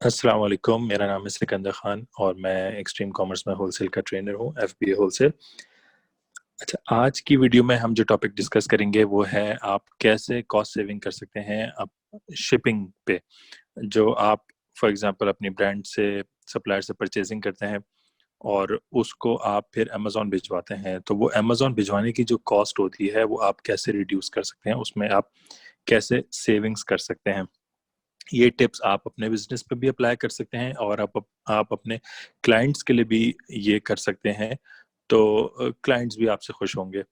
अस्सलाम वालेकुम। मेरा नाम है सिकंदर खान और मैं एक्सट्रीम कॉमर्स में होलसेल का ट्रेनर हूँ, एफबीए होलसेल। अच्छा, आज की वीडियो में हम जो टॉपिक डिस्कस करेंगे वो है आप कैसे कॉस्ट सेविंग कर सकते हैं आप शिपिंग पे। जो आप फॉर एग्जांपल अपनी ब्रांड से सप्लायर से परचेजिंग करते हैं और उसको आप फिर अमेजोन भिजवाते हैं, तो वो अमेजोन भिजवाने की जो कॉस्ट होती है वो आप कैसे रिड्यूस कर सकते हैं, उसमें आप कैसे सेविंग्स कर सकते हैं। ये टिप्स आप अपने बिजनेस पे भी अप्लाई कर सकते हैं और आप अपने क्लाइंट्स के लिए भी ये कर सकते हैं, तो क्लाइंट्स भी आपसे खुश होंगे।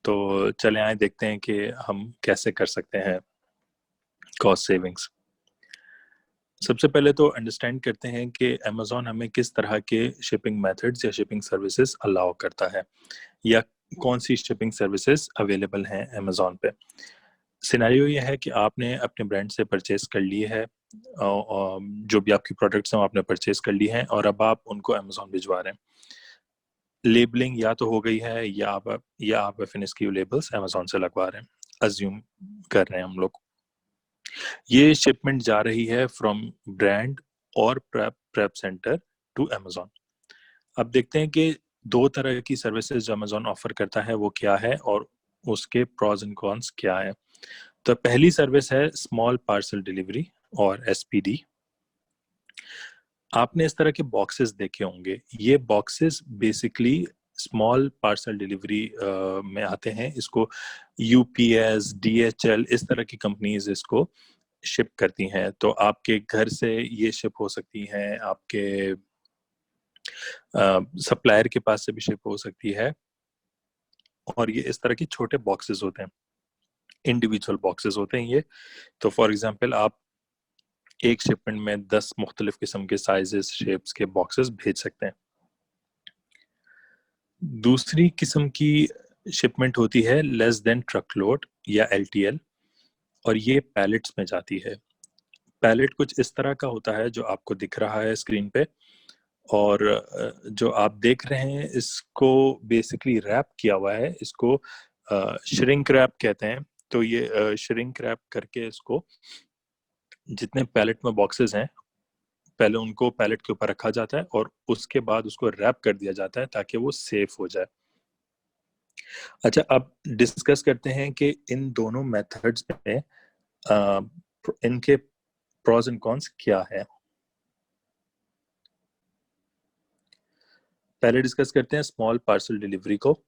तो चले आए देखते हैं कि हम कैसे कर सकते हैं कॉस्ट सेविंग्स। सबसे पहले तो अंडरस्टैंड करते हैं कि अमेजोन हमें किस तरह के शिपिंग मेथड्स या शिपिंग सर्विसेज अलाउ करता है या कौन सी शिपिंग सर्विसेज अवेलेबल हैं अमेजोन पे। सिनेरियो ये है कि आपने अपने ब्रांड से परचेज कर ली है, जो भी आपकी प्रोडक्ट्स हैं वो आपने परचेज कर ली हैं और अब आप उनको अमेजोन भिजवा रहे हैं। लेबलिंग या तो हो गई है या आप एफएनएसक्यू लेबल्स अमेजोन से लगवा रहे हैं, अज्यूम कर रहे हैं हम लोग। ये शिपमेंट जा रही है फ्रॉम ब्रांड और प्रेप सेंटर टू अमेजोन। अब देखते हैं कि दो तरह की सर्विसेज जो अमेजोन ऑफर करता है वो क्या है और उसके प्रॉज एंड कॉन्स क्या है। तो पहली सर्विस है स्मॉल पार्सल डिलीवरी और एसपीडी। आपने इस तरह के बॉक्सेस देखे होंगे। ये boxes basically small parcel delivery में आते हैं। इसको यूपीएस, डीएचएल, इस तरह की कंपनीज इसको शिप करती हैं। तो आपके घर से ये शिप हो सकती हैं, आपके सप्लायर के पास से भी शिप हो सकती है। और ये इस तरह के छोटे बॉक्सेस होते हैं, इंडिविजुअल बॉक्सेस होते हैं ये। तो फॉर एग्जांपल आप एक शिपमेंट में 10 मुख्तलिफ किस्म के साइजेस शेप्स के बॉक्सेस भेज सकते हैं। दूसरी किस्म की शिपमेंट होती है लेस देन ट्रक लोड या एलटीएल, और ये पैलेट्स में जाती है। पैलेट कुछ इस तरह का होता है जो आपको दिख रहा है स्क्रीन पे, और जो आप देख रहे हैं इसको बेसिकली रैप किया हुआ है। इसको श्रिंक रैप कहते हैं। तो ये श्रिंक रैप करके इसको, जितने पैलेट में बॉक्सेस हैं, पहले उनको पैलेट के ऊपर रखा जाता है और उसके बाद उसको रैप कर दिया जाता है ताकि वो सेफ हो जाए। अच्छा, अब डिस्कस करते हैं कि इन दोनों मेथड्स में इनके प्रोज एंड कॉन्स क्या है। पहले डिस्कस करते हैं स्मॉल पार्सल डिलीवरी को।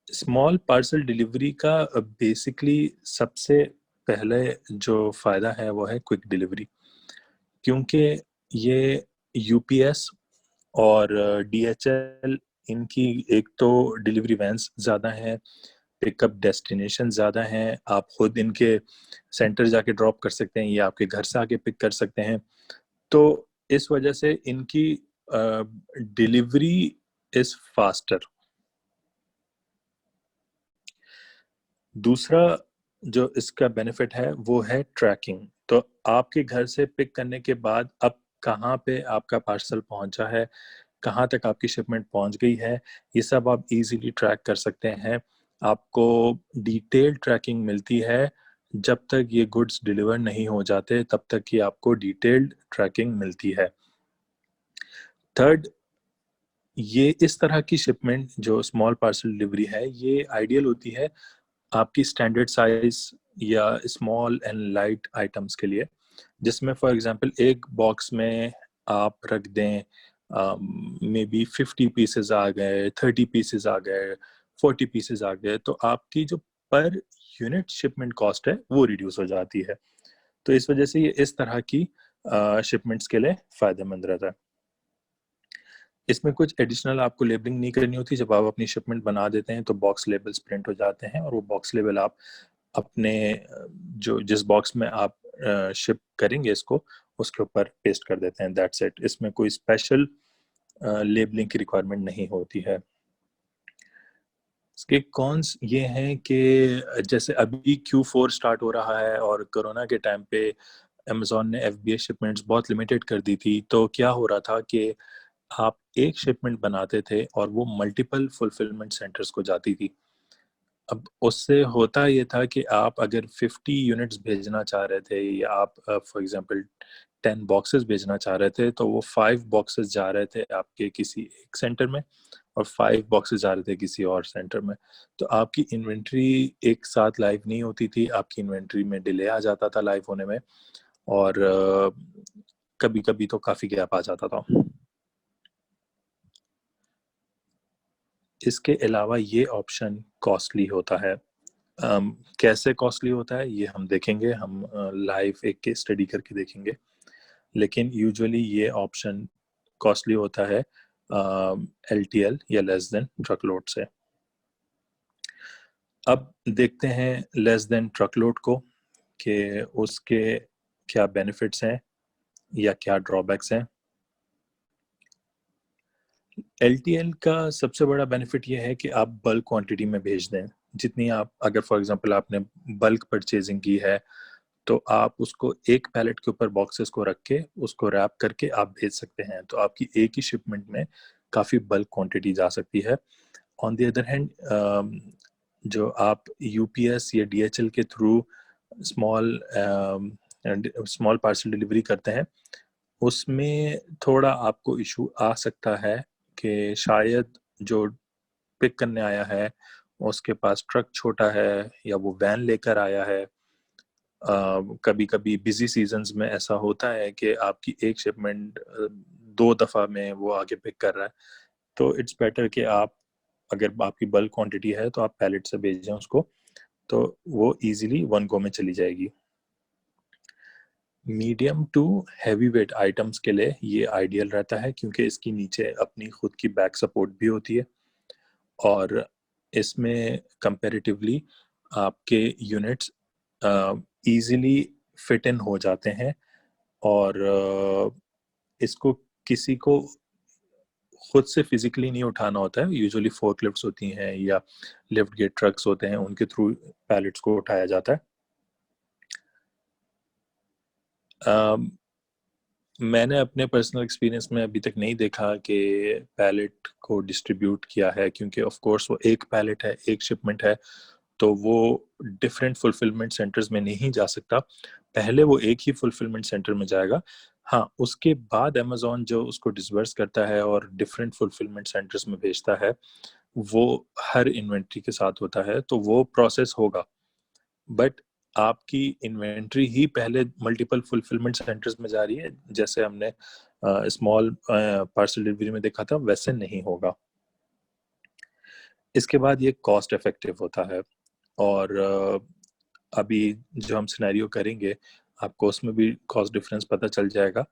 स्मॉल पार्सल डिलीवरी का बेसिकली सबसे पहले जो फायदा है वो है क्विक डिलीवरी, क्योंकि ये यूपीएस और डीएचएल, इनकी एक तो डिलीवरी वैन्स ज़्यादा हैं, पिकअप डेस्टिनेशन ज़्यादा हैं, आप खुद इनके सेंटर जाके ड्रॉप कर सकते हैं या आपके घर से आके पिक कर सकते हैं। तो इस वजह से इनकी डिलीवरी इज फास्टर। दूसरा जो इसका बेनिफिट है वो है ट्रैकिंग। तो आपके घर से पिक करने के बाद अब कहाँ पे आपका पार्सल पहुंचा है, कहाँ तक आपकी शिपमेंट पहुंच गई है, ये सब आप इजीली ट्रैक कर सकते हैं। आपको डिटेल ट्रैकिंग मिलती है। जब तक ये गुड्स डिलीवर नहीं हो जाते तब तक की आपको डिटेल्ड ट्रैकिंग मिलती है। थर्ड, ये इस तरह की शिपमेंट जो स्मॉल पार्सल डिलीवरी है ये आइडियल होती है आपकी स्टैंडर्ड साइज या स्मॉल एंड लाइट आइटम्स के लिए, जिसमें फॉर एग्जांपल एक बॉक्स में आप रख दें मे बी 50 पीसेस आ गए, 30 पीसेस आ गए, 40 पीसेस आ गए, तो आपकी जो पर यूनिट शिपमेंट कॉस्ट है वो रिड्यूस हो जाती है। तो इस वजह से ये इस तरह की शिपमेंट्स के लिए फायदेमंद रहता है। इसमें कुछ एडिशनल आपको लेबलिंग नहीं करनी होती। जब आप अपनी शिपमेंट बना देते हैं तो बॉक्स लेबल्स प्रिंट हो जाते हैं और वो बॉक्स लेबल आप अपने जो जिस बॉक्स में आप शिप करेंगे इसको, उसके ऊपर पेस्ट कर देते हैं। That's it. इसमें कोई स्पेशल लेबलिंग की रिक्वायरमेंट नहीं होती है। इसके कॉन्स ये हैं कि जैसे अभी Q4 स्टार्ट हो रहा है और कोरोना के टाइम पे अमेजोन ने एफबीए शिपमेंट्स बहुत लिमिटेड कर दी थी। तो क्या हो रहा था कि आप एक शिपमेंट बनाते थे और वो मल्टीपल फुलफिलमेंट सेंटर्स को जाती थी। अब उससे होता ये था कि आप अगर 50 यूनिट्स भेजना चाह रहे थे या आप फॉर एग्जांपल 10 बॉक्सेस भेजना चाह रहे थे, तो वो 5 बॉक्सेस जा रहे थे आपके किसी एक सेंटर में और 5 बॉक्सेस जा रहे थे किसी और सेंटर में। तो आपकी इन्वेंट्री एक साथ लाइव नहीं होती थी, आपकी इन्वेंट्री में डिले आ जाता था लाइव होने में, और कभी-कभी तो काफ़ी गैप आ जाता था। इसके अलावा ये ऑप्शन कॉस्टली होता है। कैसे कॉस्टली होता है ये हम देखेंगे, हम लाइव एक केस स्टडी करके देखेंगे, लेकिन यूजुअली ये ऑप्शन कॉस्टली होता है LTL या लेस देन ट्रकलोड से। अब देखते हैं लेस देन ट्रकलोड को कि उसके क्या बेनिफिट्स हैं या क्या ड्रॉबैक्स हैं। LTL का सबसे बड़ा बेनिफिट ये है कि आप बल्क क्वांटिटी में भेज दें। जितनी आप, अगर फॉर एग्जांपल आपने बल्क परचेजिंग की है, तो आप उसको एक पैलेट के ऊपर बॉक्सेस को रख के उसको रैप करके आप भेज सकते हैं, तो आपकी एक ही शिपमेंट में काफ़ी बल्क क्वांटिटी जा सकती है। ऑन द अदर हैंड जो आप UPS या DHL के through small small parcel delivery करते हैं, उसमें थोड़ा आपको इशू आ सकता है कि शायद जो पिक करने आया है उसके पास ट्रक छोटा है या वो वैन लेकर आया है। कभी कभी बिजी सीजन्स में ऐसा होता है कि आपकी एक शिपमेंट 2 दफ़ा में वो आगे पिक कर रहा है, तो इट्स बेटर कि आप, अगर आपकी बल्क क्वांटिटी है तो आप पैलेट से भेजें उसको, तो वो इजीली वन गो में चली जाएगी। Medium to heavy weight items के लिए ये आइडियल रहता है, क्योंकि इसकी नीचे अपनी खुद की बैक सपोर्ट भी होती है और इसमें कंपैरेटिवली आपके यूनिट्स इजीली फिट इन हो जाते हैं, और इसको किसी को खुद से फिजिकली नहीं उठाना होता है। यूजुअली फोर्कलिफ्ट्स होती हैं या लिफ्ट गेट ट्रक्स होते हैं, उनके थ्रू पैलेट्स को उठाया जाता है। मैंने अपने पर्सनल एक्सपीरियंस में अभी तक नहीं देखा कि पैलेट को डिस्ट्रीब्यूट किया है, क्योंकि ऑफ कोर्स वो एक पैलेट है, एक शिपमेंट है, तो वो डिफरेंट फुलफिलमेंट सेंटर्स में नहीं जा सकता। पहले वो एक ही फुलफिलमेंट सेंटर में जाएगा। हाँ, उसके बाद अमेज़न जो उसको डिसबर्स करता है और डिफरेंट फुलफिलमेंट सेंटर्स में भेजता है, वो हर इन्वेंट्री के साथ होता है, तो वो प्रोसेस होगा। बट आपकी इन्वेंट्री ही पहले मल्टीपल फुलफिलमेंट सेंटर्स में जा रही है, जैसे हमने स्मॉल पार्सल डिलीवरी में देखा था, वैसे नहीं होगा। इसके बाद ये कॉस्ट इफेक्टिव होता है, और अभी जो हम सिनेरियो करेंगे आपको उसमें भी कॉस्ट डिफरेंस पता चल जाएगा।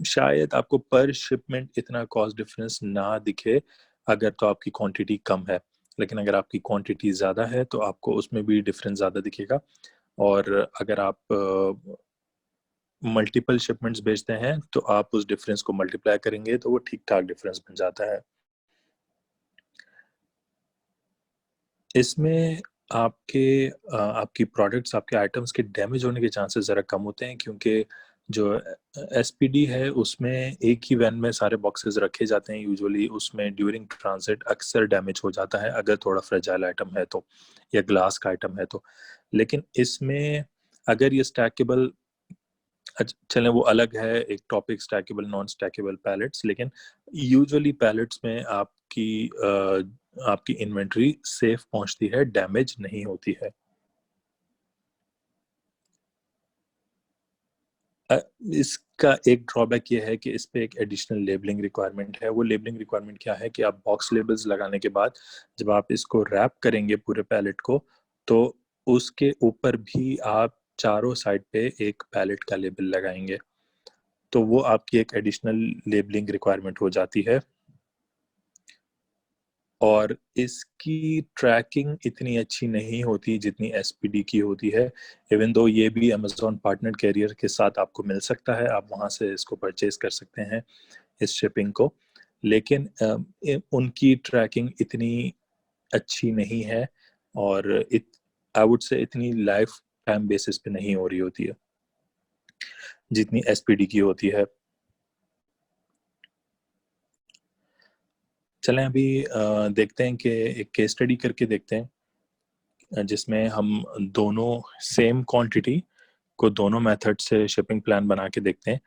शायद आपको पर शिपमेंट इतना कॉस्ट डिफरेंस ना दिखे अगर तो आपकी क्वांटिटी कम है, लेकिन अगर आपकी क्वांटिटी ज़्यादा है तो आपको उसमें भी डिफरेंस ज़्यादा दिखेगा। और अगर आप मल्टीपल शिपमेंट्स भेजते हैं तो आप उस डिफरेंस को मल्टीप्लाई करेंगे तो वो ठीक ठाक डिफरेंस बन जाता है। इसमें आपकी प्रोडक्ट्स, आपके आइटम्स के डैमेज होने के चांसेस ज़रा कम होते हैं, क्योंकि जो SPD है उसमें एक ही वैन में सारे बॉक्सेस रखे जाते हैं यूजुअली, उसमें ड्यूरिंग ट्रांजिट अक्सर डैमेज हो जाता है अगर थोड़ा फ्रेजाइल आइटम है तो, या ग्लास का आइटम है तो। लेकिन इसमें अगर ये स्टैकेबल, चलें वो अलग है एक topic, stackable non stackable pallets, लेकिन यूजुअली पैलेट्स में आपकी इन्वेंट्री सेफ पहुंचती है, डैमेज नहीं होती है। अ, इसका एक ड्रॉबैक ये है कि इस पे एक एडिशनल लेबलिंग रिक्वायरमेंट है। वो लेबलिंग रिक्वायरमेंट क्या है कि आप बॉक्स लेबल्स लगाने के बाद जब आप इसको रैप करेंगे पूरे पैलेट को, तो उसके ऊपर भी आप चारों साइड पे एक पैलेट का लेबल लगाएंगे, तो वो आपकी एक एडिशनल लेबलिंग रिक्वायरमेंट हो जाती है। और इसकी ट्रैकिंग इतनी अच्छी नहीं होती जितनी SPD की होती है। इवन दो ये भी अमेज़न पार्टनर कैरियर के साथ आपको मिल सकता है, आप वहाँ से इसको परचेज कर सकते हैं इस शिपिंग को, लेकिन उनकी ट्रैकिंग इतनी अच्छी नहीं है, और आई वुड से इतनी लाइफ टाइम बेसिस पे नहीं हो रही होती है जितनी SPD की होती है। चलें अभी देखते हैं कि एक केस स्टडी करके देखते हैं जिसमें हम दोनों सेम क्वांटिटी को दोनों मेथड से शिपिंग प्लान बना के देखते हैं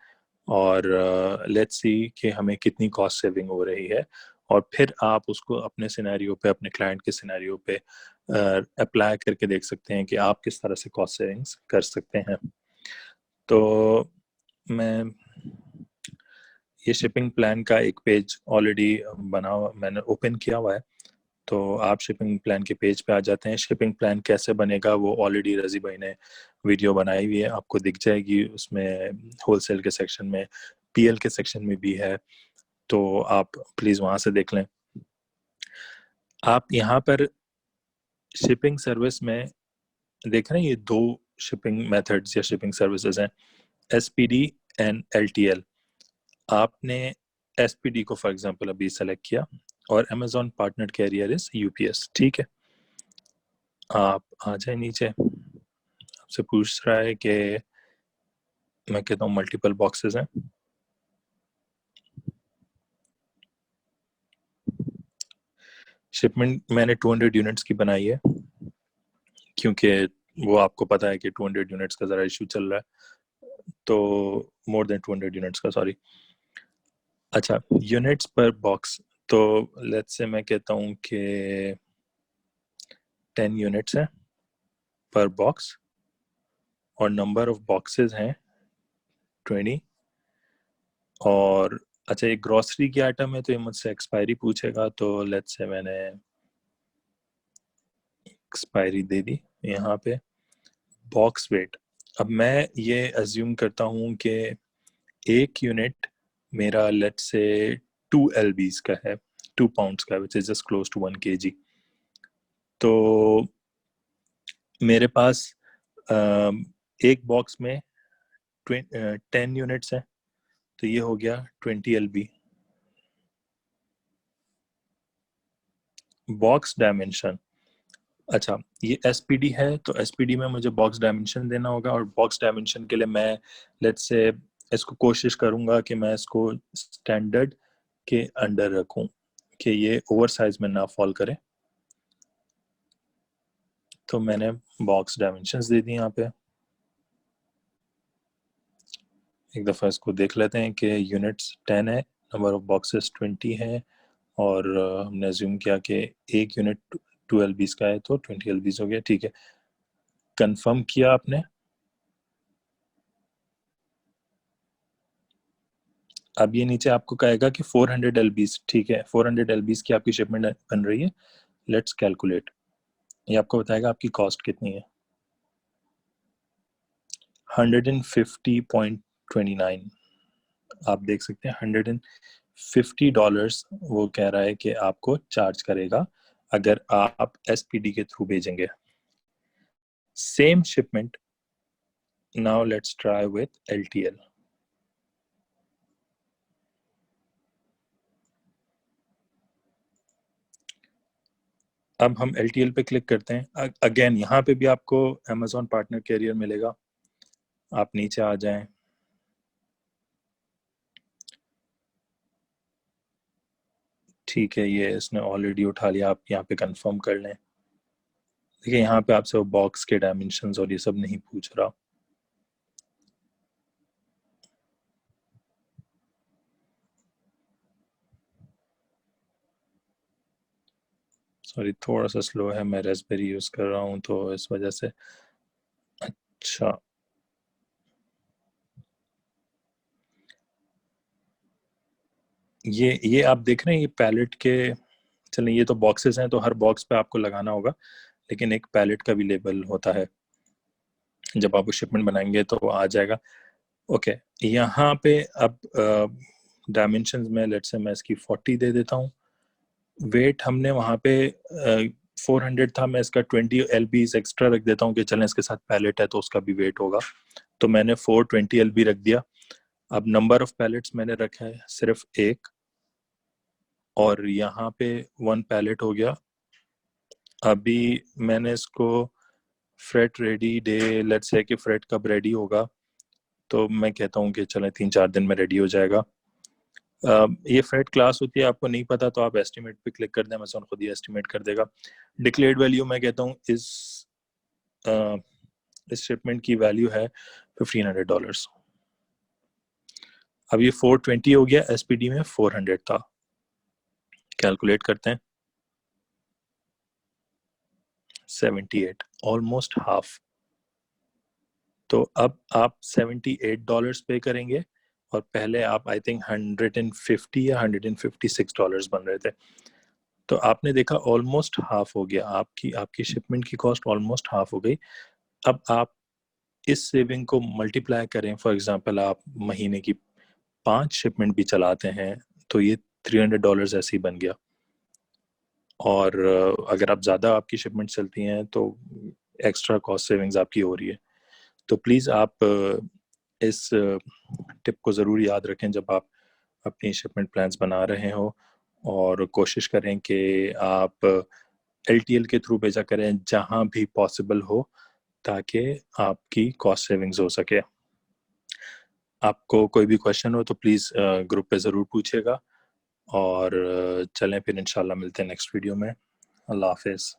और लेट्स सी कि हमें कितनी कॉस्ट सेविंग हो रही है, और फिर आप उसको अपने सिनेरियो पे, अपने क्लाइंट के सिनेरियो पे अप्लाई करके देख सकते हैं कि आप किस तरह से कॉस्ट सेविंग्स कर सकते हैं। तो मैं ये शिपिंग प्लान का एक पेज ऑलरेडी मैंने ओपन किया हुआ है, तो आप शिपिंग प्लान के पेज पे आ जाते हैं। शिपिंग प्लान कैसे बनेगा वो ऑलरेडी रजी भाई ने वीडियो बनाई हुई है, आपको दिख जाएगी उसमें, होलसेल के सेक्शन में, पीएल के सेक्शन में भी है, तो आप प्लीज़ वहाँ से देख लें। आप यहाँ पर शिपिंग सर्विस में देख रहे हैं, ये दो शिपिंग मेथड्स या शिपिंग सर्विसेज हैं, एसपीडी एंड एलटीएल। आपने एसपीडी को फॉर एग्जांपल अभी सेलेक्ट किया और Amazon partner carrier is UPS, ठीक है। आप आ जाए नीचे, आपसे पूछ रहा है कि मैं कहता हूँ मल्टीपल बॉक्सेस हैं, शिपमेंट मैंने 200 यूनिट्स की बनाई है क्योंकि वो आपको पता है कि 200 यूनिट्स का ज़रा इशू चल रहा है, तो मोर देन 200 यूनिट्स का, सॉरी। अच्छा, यूनिट्स पर बॉक्स, तो लेट्स से मैं कहता हूँ कि 10 यूनिट्स हैं पर बॉक्स और नंबर ऑफ बॉक्सेस हैं 20। और अच्छा, ये ग्रोसरी की आइटम है तो ये मुझसे एक्सपायरी पूछेगा, तो लेट्स से मैंने एक्सपायरी दे दी यहाँ पे। बॉक्स वेट, अब मैं ये अज्यूम करता हूँ कि एक यूनिट मेरा लेट्स से 2 LBs का है, 2 पाउंड्स का, which is just close to 1 kg। तो मेरे पास एक बॉक्स में 10 यूनिट्स हैं, तो ये हो गया 20 LB। बॉक्स डायमेंशन, अच्छा ये एसपीडी है तो एसपीडी में मुझे बॉक्स डायमेंशन देना होगा, और बॉक्स डायमेंशन के लिए मैं लेट्स से इसको कोशिश करूंगा कि मैं इसको स्टैंडर्ड के अंडर रखूं कि ये ओवर साइज में ना फॉल करे। तो मैंने बॉक्स डायमेंशंस दे दी यहाँ पे। एक दफ़ा इसको देख लेते हैं कि यूनिट्स 10 है, नंबर ऑफ बॉक्सेस 20 है, और हमने अज्यूम किया कि एक यूनिट 2 LBs का है तो 20 LBs हो गया, ठीक है। कंफर्म किया आपने, अब ये नीचे आपको कहेगा कि 400 LBs, ठीक है, 400 LBs की आपकी शिपमेंट बन रही है। लेट्स कैलकुलेट, ये आपको बताएगा आपकी कॉस्ट कितनी है। 150.29, आप देख सकते हैं $150 वो कह रहा है कि आपको चार्ज करेगा अगर आप एसपीडी के थ्रू भेजेंगे। Same shipment, now let's try with LTL. अब हम LTL पे क्लिक करते हैं। अगेन यहाँ पे भी आपको Amazon पार्टनर कैरियर मिलेगा, आप नीचे आ जाएं, ठीक है, ये इसने ऑलरेडी उठा लिया, आप यहाँ पे कंफर्म कर लें। देखिए यहाँ पे आपसे वो बॉक्स के डायमेंशंस और ये सब नहीं पूछ रहा। सॉरी, थोड़ा सा स्लो है, मैं रास्पबेरी यूज कर रहा हूँ तो इस वजह से। अच्छा, ये आप देख रहे हैं, ये पैलेट के, चलें ये तो बॉक्सेस हैं तो हर बॉक्स पे आपको लगाना होगा, लेकिन एक पैलेट का भी लेबल होता है, जब आप शिपमेंट बनाएंगे तो वो आ जाएगा। ओके, यहाँ पे अब डायमेंशंस में लेट्स से मैं इसकी 40 दे देता हूँ। वेट हमने वहाँ पे 400 था, मैं इसका 20 LBs एक्स्ट्रा रख देता हूँ कि चलें इसके साथ पैलेट है तो उसका भी वेट होगा, तो मैंने 420 LB रख दिया। अब नंबर ऑफ पैलेट्स मैंने रखा है सिर्फ एक, और यहाँ पे 1 पैलेट हो गया। अभी मैंने इसको freight ready day, let's say कि फ्रेट कब रेडी होगा, तो मैं कहता हूँ कि चलें 3-4 दिन में रेडी हो जाएगा। ये फेड क्लास होती है, आपको नहीं पता तो आप एस्टिमेट पे क्लिक कर दें, अमेज़न खुद ही एस्टिमेट कर देगा। डिक्लेयर्ड वैल्यू मैं कहता हूँ इस शिपमेंट की वैल्यू है $1500। अब ये 420 हो गया, एसपीडी में 400 था। कैलकुलेट करते हैं, 78, ऑलमोस्ट हाफ। तो अब आप $78 पे करेंगे और पहले आप आई थिंक 150 या $156 बन रहे थे। तो आपने देखा ऑलमोस्ट हाफ हो गया, आपकी शिपमेंट की कॉस्ट ऑलमोस्ट हाफ हो गई। अब आप इस सेविंग को मल्टीप्लाई करें, फॉर एग्जांपल आप महीने की 5 शिपमेंट भी चलाते हैं तो ये $300 ऐसे ही बन गया। और अगर आप ज़्यादा आपकी शिपमेंट चलती हैं तो एक्स्ट्रा कॉस्ट सेविंग्स आपकी हो रही है। तो प्लीज़ आप इस टिप को ज़रूर याद रखें जब आप अपनी शिपमेंट प्लान्स बना रहे हो, और कोशिश करें कि आप एलटीएल के थ्रू भेजा करें जहां भी पॉसिबल हो, ताकि आपकी कॉस्ट सेविंग्स हो सके। आपको कोई भी क्वेश्चन हो तो प्लीज़ ग्रुप पे ज़रूर पूछिएगा, और चलें फिर इंशाल्लाह मिलते हैं नेक्स्ट वीडियो में। अल्लाह हाफिज़।